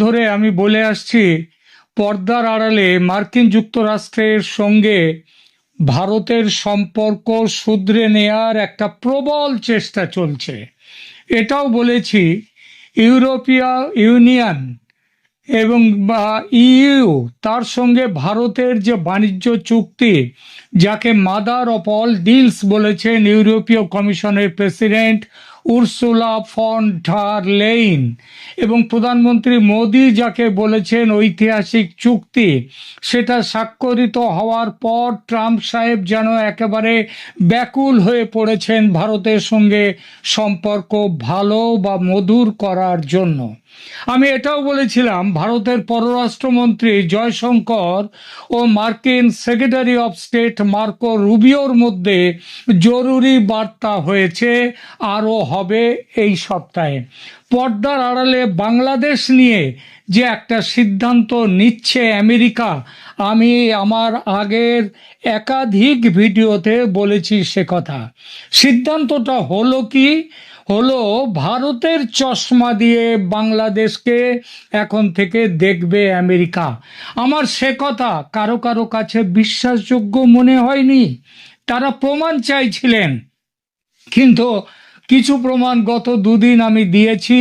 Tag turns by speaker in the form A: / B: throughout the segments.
A: ধরে আমি বলে আসছি, পর্দার আড়ালে মার্কিন যুক্তরাষ্ট্রের সঙ্গে ভারতের সম্পর্ক শুধরে নেয়ার একটা প্রবল চেষ্টা চলছে। এটাও বলেছি ইউরোপীয় ইউনিয়ন এবং ইইউ তার সঙ্গে ভারতের যে বাণিজ্য চুক্তি, যাকে মাদার অফ অল ডিলস বলেছেন ইউরোপীয় কমিশনের president Ursula von der Leyen, এবং প্রধানমন্ত্রী মোদি যাকে বলেছেন ঐতিহাসিক চুক্তি, সেটা স্বাক্ষরিত হওয়ার পর ট্রাম্প সাহেব যেন একেবারে ব্যাকুল হয়ে পড়েছেন ভারতের সঙ্গে সম্পর্ক ভালো বা মধুর করার জন্য। আমি এটাও বলেছিলাম ভারতের পররাষ্ট্রমন্ত্রী জয়শঙ্কর ও মার্কিন সেক্রেটারি অফ স্টেট মার্কো রুবিওর মধ্যে জরুরি বার্তা হয়েছে, আরও হবে এই সপ্তাহে। পর্দার আড়ালে বাংলাদেশ নিয়ে যে একটা সিদ্ধান্ত নিচ্ছে আমেরিকা, আমি আমার আগের একাধিক ভিডিওতে বলেছি সে কথা। সিদ্ধান্তটা হলো কি? হলো ভারতের চশমা দিয়ে বাংলাদেশকে এখন থেকে দেখবে আমেরিকা। আমার সে কথা কারো কারো কাছে বিশ্বাসযোগ্য মনে হয়নি। তারা প্রমাণ চাইছিলেন, কিন্তু কিছু প্রমাণ গত দুদিন আমি দিয়েছি,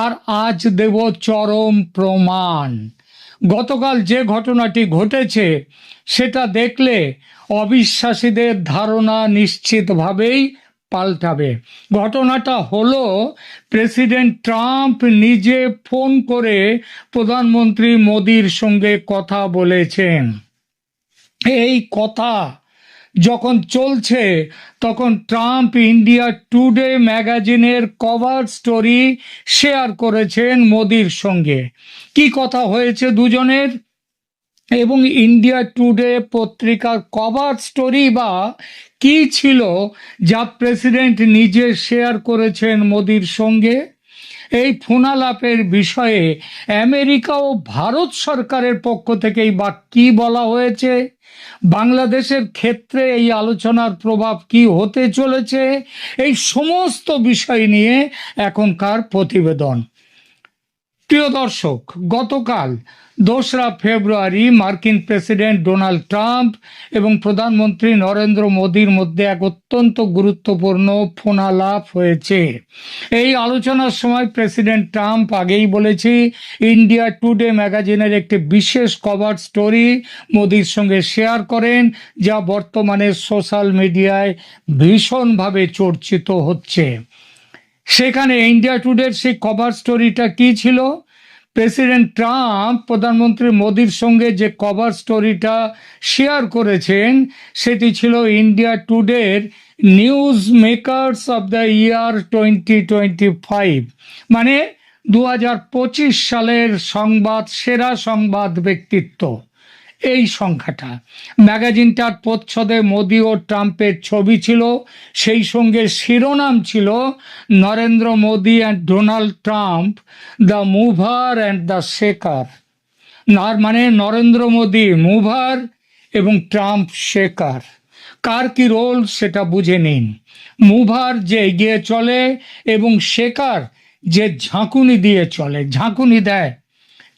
A: আর আজ দেব চরম প্রমাণ। গতকাল যে ঘটনাটি ঘটেছে সেটা দেখলে অবিশ্বাসীদের ধারণা নিশ্চিতভাবেই পাল্টাবে। ঘটনাটা হলো, প্রেসিডেন্ট ট্রাম্প নিজে ফোন করে প্রধানমন্ত্রী মোদির সঙ্গে কথা বলেছেন। এই কথা যখন চলছে তখন ট্রাম্প ইন্ডিয়া টুডে ম্যাগাজিনের কভার স্টোরি শেয়ার করেছেন মোদির সঙ্গে। কি কথা হয়েছে দুজনের, এবং ইন্ডিয়া টুডে পত্রিকার কভার স্টোরি বা কি ছিল যা প্রেসিডেন্ট নিজে শেয়ার করেছেন মোদির সঙ্গে। এই ফোনালাপের বিষয়ে আমেরিকা ও ভারত সরকারের পক্ষ থেকেই বা কি বলা হয়েছে, বাংলাদেশের ক্ষেত্রে এই আলোচনার প্রভাব কি হতে চলেছে, এই সমস্ত বিষয় নিয়ে এখনকার প্রতিবেদন। প্রিয় দর্শক, গতকাল 2রা ফেব্রুয়ারি মার্কিন প্রেসিডেন্ট ডোনাল্ড ট্রাম্প এবং প্রধানমন্ত্রী নরেন্দ্র মোদির মধ্যে এক অত্যন্ত গুরুত্বপূর্ণ ফোনালাপ হয়েছে। এই আলোচনার সময় প্রেসিডেন্ট ট্রাম্প, আগেই বলেছি, ইন্ডিয়া টুডে ম্যাগাজিনের একটি বিশেষ কভার স্টোরি মোদির সঙ্গে শেয়ার করেন, যা বর্তমানে সোশ্যাল মিডিয়ায় ভীষণভাবে চর্চিত হচ্ছে। সেখানে ইন্ডিয়া টুডের সেই কভার স্টোরিটা কি ছিল? প্রেসিডেন্ট ট্রাম্প প্রধানমন্ত্রী মোদির সঙ্গে যে কভার স্টোরিটা শেয়ার করেছেন সেটি ছিল ইন্ডিয়া টুডের newsmakers of the year 2025, মানে 2025 সালের সেরা সংবাদ ব্যক্তিত্ব, এই সংখ্যাটা। ম্যাগাজিনটার প্রচ্ছদে মোদি ও ট্রাম্পের ছবি ছিল, সেই সঙ্গে শিরোনাম ছিল Narendra Modi and Donald Trump, the mover and the shaker. মানে নরেন্দ্র মোদি মুভার এবং ট্রাম্প শেকার। কার কি রোল সেটা বুঝে নিন। মুভার যে এগিয়ে চলে এবং শেকার যে ঝাঁকুনি দিয়ে চলে, ঝাঁকুনি দেয়।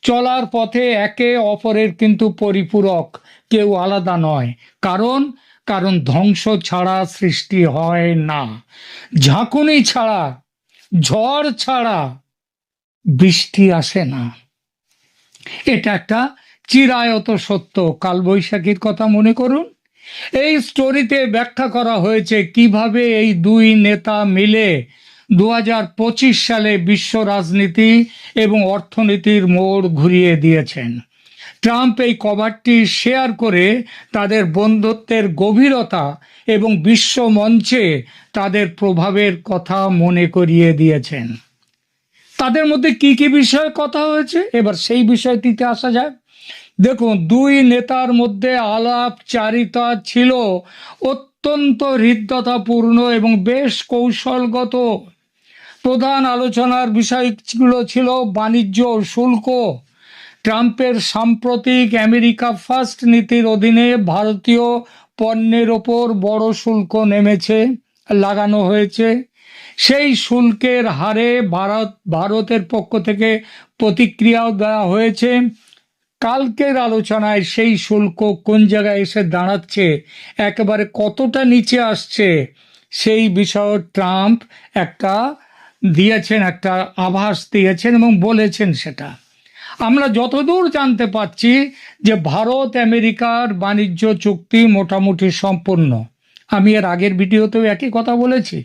A: চলার পথে একে অপরের কিন্তু পরিপূরক, কেউ আলাদা নয়। কারণ ধ্বংস ছাড়া সৃষ্টি হয় না, ঝাঁকুনি ছাড়া, ঝড় ছাড়া বৃষ্টি আসে না। এটা একটা চিরায়ত সত্য। কালবৈশাখীর কথা মনে করুন। এই স্টোরিতে ব্যাখ্যা করা হয়েছে কিভাবে এই দুই নেতা মিলে 2025 সালে বিশ্ব রাজনীতি এবং অর্থনীতির মোড় ঘুরিয়ে দিয়েছেন। ট্রাম্প এই কভারটি শেয়ার করে তাদের বন্ধুত্বের গভীরতা এবং বিশ্ব মঞ্চে তাদের প্রভাবের কথা মনে করিয়ে দিয়েছেন। তাদের মধ্যে কি কি বিষয়ে কথা হয়েছে, এবার সেই বিষয়টিতে আসা যাক। দেখুন, দুই নেতার মধ্যে আলাপচারিতা ছিল অত্যন্ত হৃদ্যতাপূর্ণ এবং বেশ কৌশলগত। প্রধান আলোচনার বিষয়গুলো ছিল বাণিজ্য ও শুল্ক। ট্রাম্পের সাম্প্রতিক আমেরিকা ফার্স্ট নীতির অধীনে ভারতীয় পণ্যের ওপর বড় শুল্ক লাগানো হয়েছে। সেই শুল্কের হারে ভারতের পক্ষ থেকে প্রতিক্রিয়াও দেওয়া হয়েছে। কালকের আলোচনায় সেই শুল্ক কোন জায়গায় এসে দাঁড়াচ্ছে, একেবারে কতটা নিচে আসছে, সেই বিষয়ে ট্রাম্প একটা একটা আভাস দিয়েছেন এবং বলেছেন সেটা। আমরা যতদূর জানতে পারছি যে ভারত আমেরিকার বাণিজ্য চুক্তি মোটামুটি সম্পূর্ণ। আমি এর আগের ভিডিওতেও একই কথা বলেছি,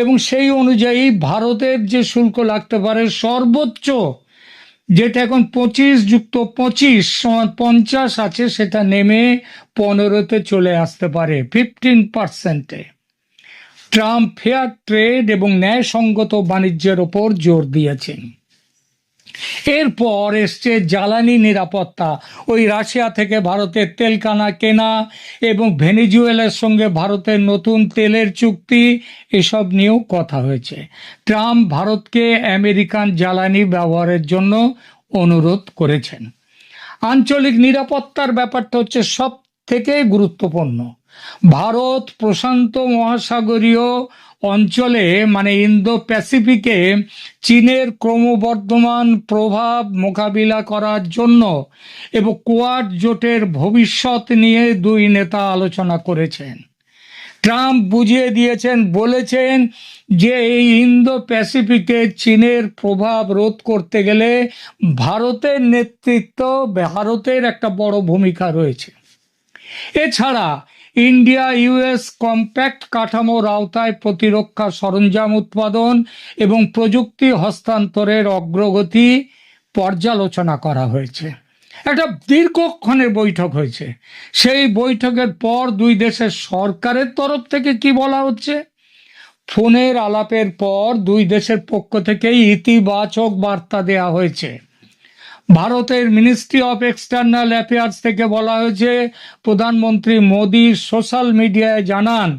A: এবং সেই অনুযায়ী ভারতের যে শুল্ক লাগতে পারে সর্বোচ্চ, যেটা এখন 25+25=50 আছে, সেটা নেমে 15-তে চলে আসতে পারে, 15%-এ। ট্রাম্প ফেয়ার ট্রেড এবং ন্যায়সঙ্গত বাণিজ্যের ওপর জোর দিয়েছেন। এরপর এসছে জ্বালানি নিরাপত্তা, ওই রাশিয়া থেকে ভারতের তেল কেনা এবং ভেনেজুয়েলার সঙ্গে ভারতের নতুন তেলের চুক্তি, এসব নিয়েও কথা হয়েছে। ট্রাম্প ভারতকে আমেরিকান জ্বালানি ব্যবহারের জন্য অনুরোধ করেছেন। আঞ্চলিক নিরাপত্তার ব্যাপারটা হচ্ছে সব থেকে গুরুত্বপূর্ণ। ভারত প্রশান্ত মহাসাগরীয় অঞ্চলে মানে ইন্দো প্যাসিফিকে চীনের ক্রমবর্ধমান প্রভাব মোকাবিলা করার জন্য এবং কোয়াড জোটের ভবিষ্যৎ নিয়ে দুই নেতা আলোচনা করেছেন। ট্রাম্প বুঝিয়ে দিয়েছেন, বলেছেন যে এই ইন্দো প্যাসিফিকে চীনের প্রভাব রোধ করতে গেলে ভারতের ভারতের একটা বড় ভূমিকা রয়েছে। এছাড়া ইন্ডিয়া ইউএস কম্প্যাক্ট কাঠামোর আওতায় প্রতিরক্ষা সরঞ্জাম উৎপাদন এবং প্রযুক্তি হস্তান্তরের অগ্রগতি পর্যালোচনা করা হয়েছে। একটা দীর্ঘক্ষণের বৈঠক হয়েছে। সেই বৈঠকের পর দুই দেশের সরকারের তরফ থেকে কি বলা হচ্ছে, ফোনের আলাপের পর দুই দেশের পক্ষ থেকেই ইতিবাচক বার্তা দেওয়া হয়েছে। ভারতের মিনিস্ট্রি অফ এক্সটার্নাল অ্যাফেয়ার্স থেকে বলা হয়েছে, প্রধানমন্ত্রী মোদী সোশ্যাল মিডিয়ায় জানান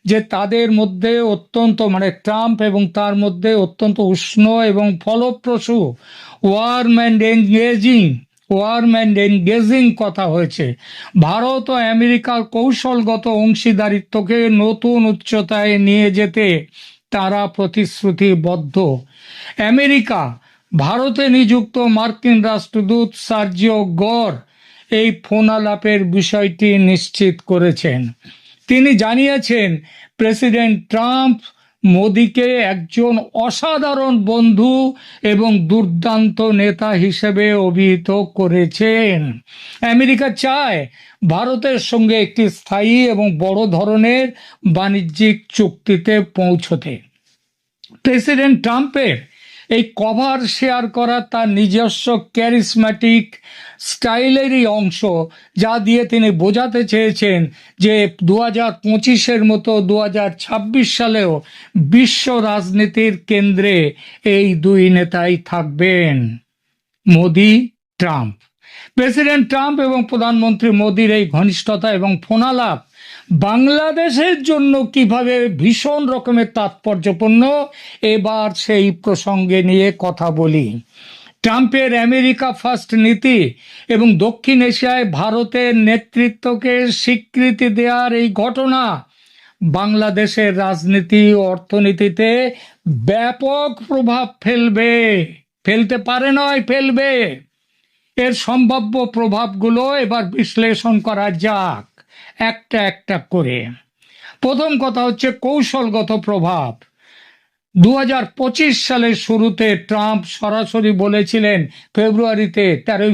A: যে তাদের মধ্যে ট্রাম্প এবং তার মধ্যে অত্যন্ত উষ্ণ এবং ফলপ্রসূ ওয়ার্ম অ্যান্ড এনগেজিং কথা হয়েছে। ভারত ও আমেরিকার কৌশলগত অংশীদারিত্বকে নতুন উচ্চতায় নিয়ে যেতে তারা প্রতিশ্রুতিবদ্ধ। আমেরিকা ভারতে নিযুক্ত মার্কিন রাষ্ট্রদূত সার্জিও গর এই ফোনালাপের বিষয়টি নিশ্চিত করেছেন। তিনি জানিয়েছেন, প্রেসিডেন্ট ট্রাম্প মোদিকে একজন অসাধারণ বন্ধু এবং দুর্দান্ত নেতা হিসেবে অভিহিত করেছেন। আমেরিকা চায় ভারতের সঙ্গে একটি স্থায়ী এবং বড় ধরনের বাণিজ্যিক চুক্তিতে পৌঁছতে। প্রেসিডেন্ট ট্রাম্পের এই কভার শেয়ার করা তার নিজস্ব ক্যারিসম্যাটিক স্টাইলেরই অংশ, যা দিয়ে তিনি বোঝাতে চেয়েছেন যে 2025-এর মতো 2026 সালেও বিশ্ব রাজনীতির কেন্দ্রে এই দুই নেতাই থাকবেন, মোদি ট্রাম্প। প্রেসিডেন্ট ট্রাম্প এবং প্রধানমন্ত্রী মোদির এই ঘনিষ্ঠতা এবং ফোনালাপ বাংলাদেশের জন্য কিভাবে ভীষণ রকমের তাৎপর্যপূর্ণ, এবার সেই প্রসঙ্গে নিয়ে কথা বলি। ট্রাম্পের আমেরিকা ফার্স্ট নীতি এবং দক্ষিণ এশিয়ায় ভারতের নেতৃত্বকে স্বীকৃতি দেওয়ার এই ঘটনা বাংলাদেশের রাজনীতি ও অর্থনীতিতে ব্যাপক প্রভাব ফেলবে। এর সম্ভাব্য প্রভাবগুলো এবার বিশ্লেষণ করা যাক একটা একটা করে। প্রথম কথা হচ্ছে কৌশলগত প্রভাব। 2025 সালের শুরুতে ট্রাম্প সরাসরি বলেছিলেন, ফেব্রুয়ারিতে 13